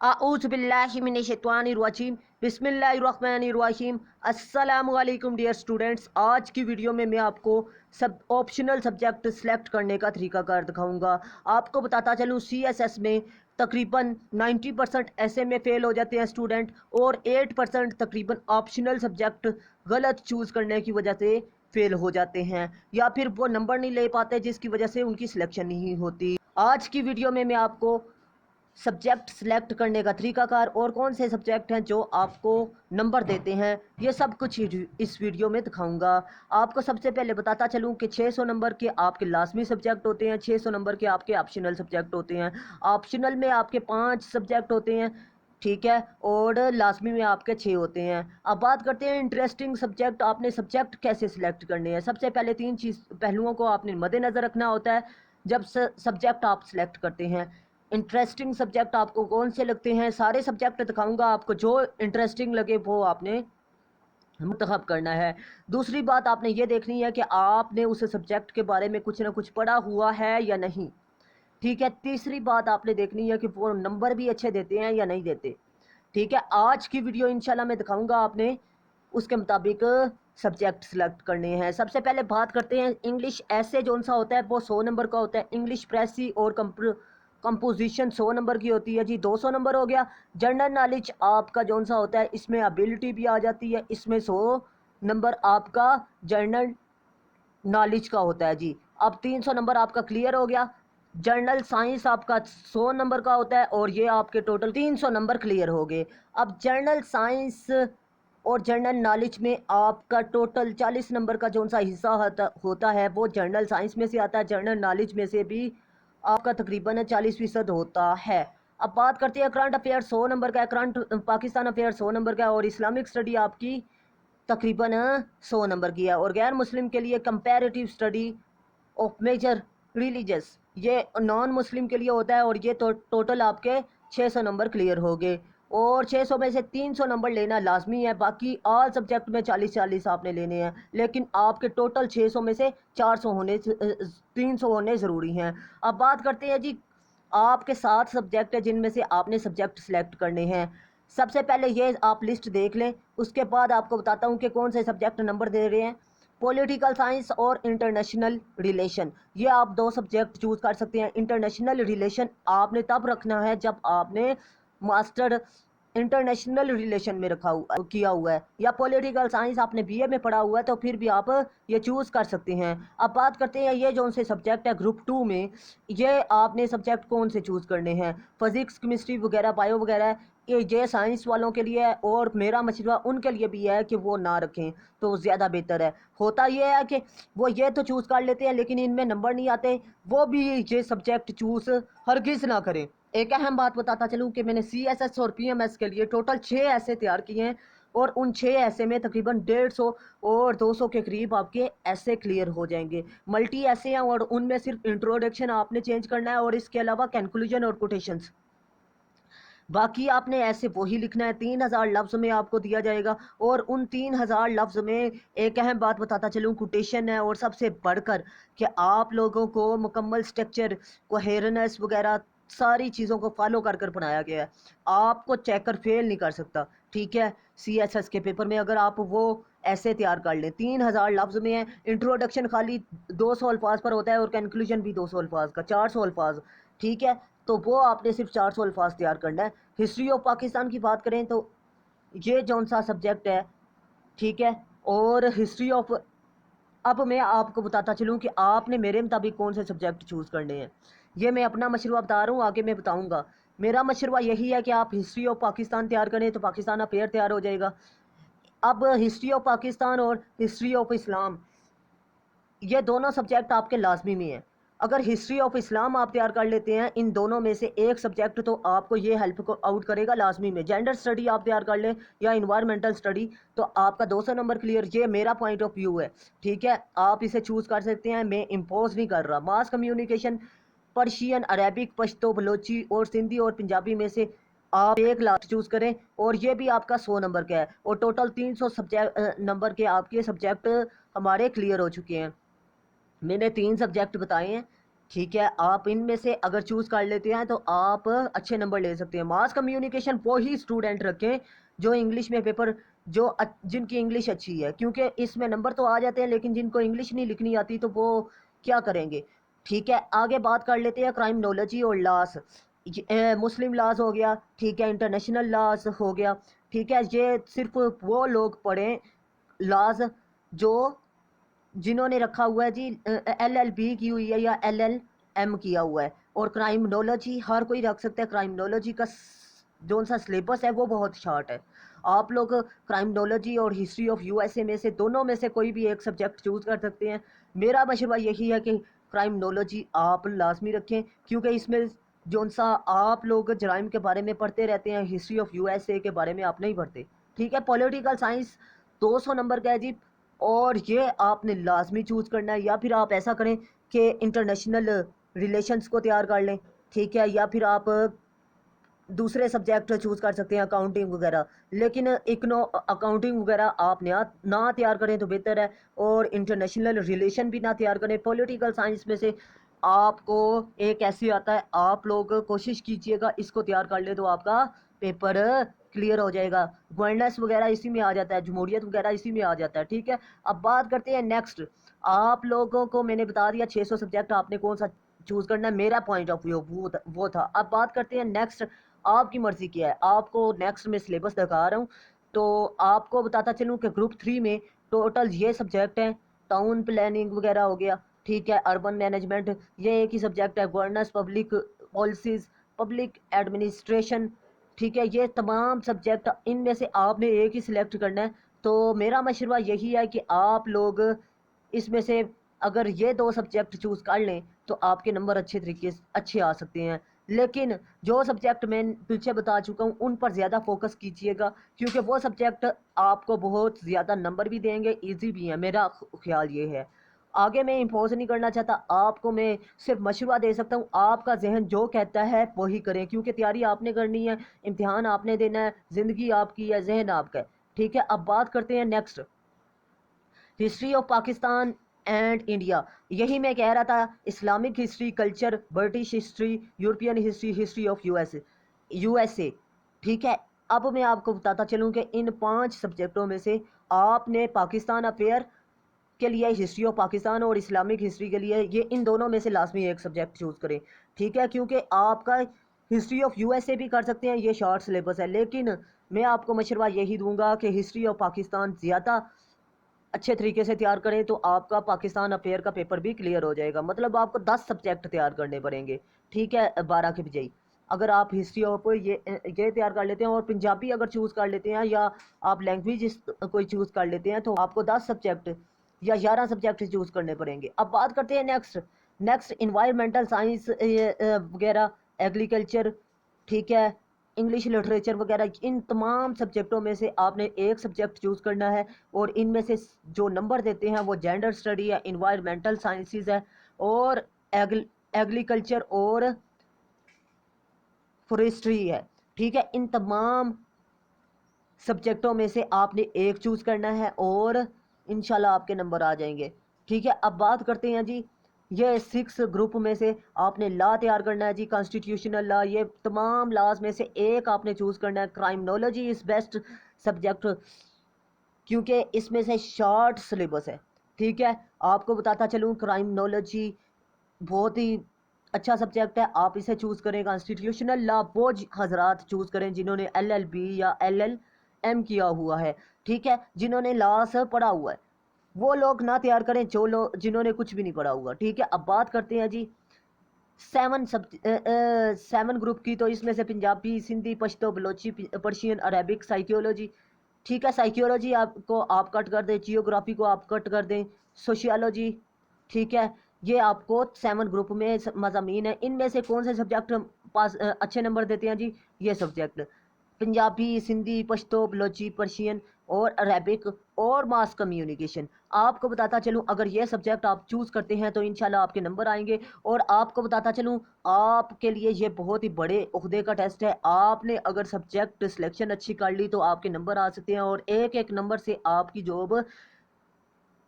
आऊज़ बिल्लाहि मिनश शैतानिर रजीम बिस्मिल्लाहिर्रहमानिर्रहीम। अस्सलामु अलैकुम डियर स्टूडेंट्स। आज की वीडियो में मैं आपको सब ऑप्शनल सब्जेक्ट सेलेक्ट करने का तरीकाकार दिखाऊंगा। आपको बताता चलूँ CSS में तकरीबन 90% ऐसे में फ़ेल हो जाते हैं स्टूडेंट, और 8% तकरीबन ऑप्शनल सब्जेक्ट गलत चूज़ करने की वजह से फ़ेल हो जाते हैं, या फिर वो नंबर नहीं ले पाते जिसकी वजह से उनकी सिलेक्शन नहीं होती। आज की वीडियो में मैं आपको सब्जेक्ट सिलेक्ट करने का तरीकाकार और कौन से सब्जेक्ट हैं जो आपको नंबर देते हैं, ये सब कुछ इस वीडियो में दिखाऊंगा। आपको सबसे पहले बताता चलूं कि 600 नंबर के आपके लाजमी सब्जेक्ट होते हैं, 600 नंबर के आपके ऑप्शनल सब्जेक्ट होते हैं। ऑप्शनल में आपके 5 सब्जेक्ट होते हैं, ठीक है, और लाजमी में आपके 6 होते हैं। अब बात करते हैं इंटरेस्टिंग सब्जेक्ट। आपने सब्जेक्ट कैसे सिलेक्ट करने हैं। सबसे पहले 3 चीज़ पहलुओं को आपने मद्देनज़र रखना होता है जब सब्जेक्ट आप सिलेक्ट करते हैं। इंटरेस्टिंग सब्जेक्ट आपको कौन से लगते हैं, सारे सब्जेक्ट दिखाऊंगा आपको, जो इंटरेस्टिंग लगे वो आपने मुंतखब करना है। दूसरी बात आपने ये देखनी है कि आपने उस सब्जेक्ट के बारे में कुछ ना कुछ पढ़ा हुआ है या नहीं, ठीक है। तीसरी बात आपने देखनी है कि वो नंबर भी अच्छे देते हैं या नहीं देते, ठीक है। आज की वीडियो इंशाल्लाह मैं दिखाऊंगा आपने उसके मुताबिक सब्जेक्ट सिलेक्ट करने हैं। सबसे पहले बात करते हैं इंग्लिश ऐसे जो सा होता है वो 100 नंबर का होता है। इंग्लिश प्रेसी और कंपोजिशन 100 नंबर की होती है जी, 200 नंबर हो गया। जनरल नॉलेज आपका जो सा होता है इसमें एबिलिटी भी आ जाती है, इसमें 100 नंबर आपका जनरल नॉलेज का होता है जी। अब 300 नंबर आपका क्लियर हो गया। जर्नल साइंस आपका 100 नंबर का होता है, और ये आपके टोटल 300 नंबर क्लियर हो गए। अब जर्नल साइंस और जनरल नॉलेज में आपका टोटल 40 नंबर का जो सा हिस्सा होता है वो जनरल साइंस में से आता है। जनरल नॉलेज में से भी आपका तकरीबन 40% होता है। अब बात करते हैं करंट अफेयर 100 नंबर का है, करंट पाकिस्तान अफेयर 100 नंबर का है, और इस्लामिक स्टडी आपकी तकरीबन 100 नंबर की है। और गैर मुस्लिम के लिए comparative study of major religious, ये नॉन मुस्लिम के लिए होता है, और ये टोटल आपके 600 नंबर क्लियर हो गए। और 600 में से 300 नंबर लेना लाजमी है, बाकी ऑल सब्जेक्ट में 40-40 आपने लेने हैं, लेकिन आपके टोटल 600 में से 400 होने 300 होने ज़रूरी हैं। अब बात करते हैं जी, आपके 7 सब्जेक्ट है जिनमें से आपने सब्जेक्ट सिलेक्ट करने हैं। सबसे पहले ये आप लिस्ट देख लें, उसके बाद आपको बताता हूँ कि कौन से सब्जेक्ट नंबर दे रहे हैं। पॉलिटिकल साइंस और इंटरनेशनल रिलेशन, ये आप 2 सब्जेक्ट चूज़ कर सकते हैं। इंटरनेशनल रिलेशन आपने तब रखना है जब आपने मास्टर इंटरनेशनल रिलेशन में किया हुआ है, या पॉलिटिकल साइंस आपने BA में पढ़ा हुआ है तो फिर भी आप ये चूज़ कर सकते हैं। अब बात करते हैं ये जो से सब्जेक्ट है ग्रुप 2 में, ये आपने सब्जेक्ट कौन से चूज़ करने हैं। फिजिक्स, केमिस्ट्री वगैरह, बायो वगैरह, ये साइंस वालों के लिए है, और मेरा मशवरा उनके लिए भी है कि वो ना रखें तो ज़्यादा बेहतर है। होता ये है कि वो ये तो चूज़ कर लेते हैं लेकिन इनमें नंबर नहीं आते, वो भी ये सब्जेक्ट चूज़ हरगिज़ ना करें। एक अहम बात बताता चलूँ कि मैंने CSS और PMS के लिए टोटल 6 ऐसे तैयार किए हैं, और उन 6 ऐसे में तकरीबन 150 और 200 के करीब आपके ऐसे क्लियर हो जाएंगे। मल्टी ऐसे हैं और उनमें सिर्फ इंट्रोडक्शन आपने चेंज करना है, और इसके अलावा कंक्लूजन और कोटेशंस, बाकी आपने ऐसे वही लिखना है। 3000 लफ्ज़ में आपको दिया जाएगा, और उन 3000 लफ्ज़ में एक अहम बात बताता चलूँ कोटेशन है, और सबसे बढ़कर कि आप लोगों को मुकम्मल स्ट्रक्चर, कोहेरेंस वगैरह सारी चीज़ों को फॉलो कर कर बनाया गया है। आपको चेकर फेल नहीं कर सकता, ठीक है। CSS के पेपर में अगर आप वो ऐसे तैयार कर लें, 3000 लफ्ज़ में है। इंट्रोडक्शन खाली 200 अल्फाज पर होता है, और कंक्लूजन भी 200 अल्फाज का, 400 अल्फाज, ठीक है। तो वो आपने सिर्फ 400 अल्फाज तैयार करना है। हिस्ट्री ऑफ पाकिस्तान की बात करें तो ये जौन सा सब्जेक्ट है, ठीक है, और हिस्ट्री ऑफ, अब मैं आपको बताता चलूँ कि आपने मेरे मुताबिक कौन से सब्जेक्ट चूज़ करने हैं। ये मैं अपना मशरूआ बता रहा हूँ, आगे मैं बताऊँगा। मेरा मशरूआ यही है कि आप हिस्ट्री ऑफ पाकिस्तान तैयार करें तो पाकिस्तान अफेयर तैयार हो जाएगा। अब हिस्ट्री ऑफ पाकिस्तान और हिस्ट्री ऑफ इस्लाम, ये दोनों सब्जेक्ट आपके लाजमी में है। अगर हिस्ट्री ऑफ इस्लाम आप तैयार कर लेते हैं, इन दोनों में से एक सब्जेक्ट, तो आपको ये हेल्प को आउट करेगा लाजमी में। जेंडर स्टडी आप तैयार कर लें या इन्वायरमेंटल स्टडी, तो आपका 200 नंबर क्लियर। ये मेरा पॉइंट ऑफ व्यू है, ठीक है, आप इसे चूज़ कर सकते हैं, मैं इम्पोज नहीं कर रहा। Mass communication, Persian, Arabic, Pashto, Balochi और सिंधी और पंजाबी में से आप एक लास्ट चूज़ करें, और ये भी आपका 100 नंबर का है, और टोटल 300 सब्जेक्ट नंबर के आपके सब्जेक्ट हमारे क्लियर हो चुके हैं। मैंने 3 सब्जेक्ट बताए हैं, ठीक है, आप इनमें से अगर चूज़ कर लेते हैं तो आप अच्छे नंबर ले सकते हैं। मास कम्युनिकेशन वो ही स्टूडेंट रखें जो इंग्लिश में पेपर जिनकी इंग्लिश अच्छी है, क्योंकि इसमें नंबर तो आ जाते हैं लेकिन जिनको इंग्लिश नहीं लिखनी आती तो वो क्या करेंगे। ठीक है, आगे बात कर लेते हैं क्राइमनोलॉजी और लॉस। मुस्लिम लॉज हो गया, ठीक है, इंटरनेशनल लॉज हो गया। ठीक है, ये सिर्फ वो लोग पढ़ें लॉज जो जिन्होंने रखा हुआ है जी LLB की हुई है या LLM किया हुआ है। और क्राइमनोलॉजी हर कोई रख सकता है। क्राइमनोलॉजी का जो सा सिलेबस है वो बहुत शार्ट है। आप लोग क्राइमनोलॉजी और हिस्ट्री ऑफ USA में से दोनों में से कोई भी एक सब्जेक्ट चूज़ कर सकते हैं। मेरा मशवरा यही है कि क्राइमनोलॉजी आप लाजमी रखें, क्योंकि इसमें जो सा आप लोग जराइम के बारे में पढ़ते रहते हैं, हिस्ट्री ऑफ USA के बारे में आप नहीं पढ़ते। ठीक है, पॉलिटिकल साइंस 200 नंबर का है जी, और ये आपने लाजमी चूज़ करना है। या फिर आप ऐसा करें कि इंटरनेशनल रिलेशंस को तैयार कर लें। ठीक है, या फिर आप दूसरे सब्जेक्ट चूज़ कर सकते हैं, अकाउंटिंग वगैरह। लेकिन इकनो अकाउंटिंग वगैरह आप ना तैयार करें तो बेहतर है, और इंटरनेशनल रिलेशन भी ना तैयार करें। पॉलिटिकल साइंस में से आपको एक ऐसे आता है, आप लोग कोशिश कीजिएगा इसको तैयार कर ले तो आपका पेपर क्लियर हो जाएगा। गवर्नेंस वगैरह इसी में आ जाता है, जमहूरियत वगैरह इसी में आ जाता है। ठीक है, अब बात करते हैं नेक्स्ट। आप लोगों को मैंने बता दिया 600 सब्जेक्ट आपने कौन सा चूज़ करना है, मेरा पॉइंट ऑफ व्यू वो था। अब बात करते हैं नेक्स्ट, आपकी मर्ज़ी क्या है। आपको नेक्स्ट में सिलेबस दिखा रहा हूँ, तो आपको बताता चलूँ कि ग्रुप 3 में टोटल ये सब्जेक्ट हैं। टाउन प्लानिंग वगैरह हो गया, ठीक है, अर्बन मैनेजमेंट, ये एक ही सब्जेक्ट है। Governance, public policies, public administration, ठीक है, ये तमाम सब्जेक्ट इनमें से आपने एक ही सिलेक्ट करना है। तो मेरा मशवरा यही है कि आप लोग इसमें से अगर ये 2 सब्जेक्ट चूज़ कर लें तो आपके नंबर अच्छे तरीके से अच्छे आ सकते हैं। लेकिन जो सब्जेक्ट मैं पीछे बता चुका हूँ उन पर ज़्यादा फोकस कीजिएगा, क्योंकि वो सब्जेक्ट आपको बहुत ज़्यादा नंबर भी देंगे, इजी भी है, मेरा ख्याल ये है। आगे मैं इम्पोज नहीं करना चाहता, आपको मैं सिर्फ मशवरा दे सकता हूँ। आपका जहन जो कहता है वही करें, क्योंकि तैयारी आपने करनी है, इम्तिहान आपने देना है, ज़िंदगी आपकी है, जहन आपका है। ठीक है, अब बात करते हैं next, history of Pakistan and India. यही मैं कह रहा था, Islamic history, culture, British history, European history, history of USA. ठीक है, अब मैं आपको बताता चलूँ कि इन 5 सब्जेक्टों में से आपने पाकिस्तान अफेयर के लिए हिस्ट्री ऑफ पाकिस्तान और इस्लामिक हिस्ट्री के लिए ये इन दोनों में से लाजमी एक सब्जेक्ट चूज़ करें। ठीक है, क्योंकि आपका हिस्ट्री ऑफ USA भी कर सकते हैं, ये शॉर्ट सिलेबस है, लेकिन मैं आपको मशवरा यही दूंगा कि हिस्ट्री ऑफ पाकिस्तान ज़्यादा अच्छे तरीके से तैयार करें तो आपका पाकिस्तान अफेयर का पेपर भी क्लियर हो जाएगा। मतलब आपको 10 सब्जेक्ट तैयार करने पड़ेंगे। ठीक है, 12 के बजाय अगर आप हिस्ट्री ऑफ ये तैयार कर लेते हैं और पंजाबी अगर चूज़ कर लेते हैं, या आप लैंग्वेज कोई चूज़ कर लेते हैं, तो आपको 10 सब्जेक्ट या 11 सब्जेक्ट चूज़ करने पड़ेंगे। अब बात करते हैं नेक्स्ट इन्वायरमेंटल साइंस वगैरह, एग्रीकल्चर, ठीक है, इंग्लिश लिटरेचर वगैरह। इन तमाम सब्जेक्टों में से आपने एक सब्जेक्ट चूज़ करना है, और इनमें से जो नंबर देते हैं वो जेंडर स्टडी है, इन्वायरमेंटल साइंसेस है, और एग्रीकल्चर और फॉरेस्ट्री है। ठीक है, इन तमाम सब्जेक्टों में से आपने एक चूज़ करना है और इंशाल्लाह आपके नंबर आ जाएंगे। ठीक है, अब बात करते हैं जी, ये 6 ग्रुप में से आपने लॉ तैयार करना है जी, कॉन्स्टिट्यूशनल लॉ। ये तमाम लॉज में से एक आपने चूज़ करना है। क्राइमनोलॉजी इज़ बेस्ट सब्जेक्ट, क्योंकि इसमें से शॉर्ट सिलेबस है। ठीक है, आपको बताता चलूँ, क्राइमनोलॉजी बहुत ही अच्छा सब्जेक्ट है, आप इसे चूज़ करें। कॉन्स्टिट्यूशनल लॉ वो हजरात चूज़ करें जिन्होंने LLB या LLM किया हुआ है। ठीक है, जिन्होंने लॉ से पढ़ा हुआ है वो लोग ना तैयार करें, जो लोग जिन्होंने कुछ भी नहीं पढ़ा हुआ। ठीक है, अब बात करते हैं जी 7 ग्रुप की। तो इसमें से Punjabi, Sindhi, Pashto, Balochi, Persian, Arabic, psychology. ठीक है, साइकोलॉजी आपको आप कट कर दें, जियोग्राफी को आप कट कर दें, सोशियोलॉजी। ठीक है, ये आपको 7 ग्रुप में मज़ामीन है। इनमें से कौन से सब्जेक्ट पास अच्छे नंबर देते हैं जी, ये सब्जेक्ट पंजाबी, सिंधी, पश्तो, बलोची, पर्शियन और अरेबिक और मास कम्युनिकेशन। आपको बताता चलूँ, अगर ये सब्जेक्ट आप चूज़ करते हैं तो इंशाल्लाह आपके नंबर आएंगे। और आपको बताता चलूँ, आपके लिए ये बहुत ही बड़े उहदे का टेस्ट है। आपने अगर सब्जेक्ट सिलेक्शन अच्छी कर ली तो आपके नंबर आ सकते हैं, और एक एक नंबर से आपकी जॉब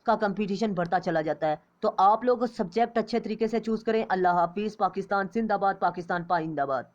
का कंपटीशन बढ़ता चला जाता है। तो आप लोग सब्जेक्ट अच्छे तरीके से चूज़ करें। अल्लाह हाफिज़। पाकिस्तान जिंदाबाद, पाकिस्तान पाइंदाबाद।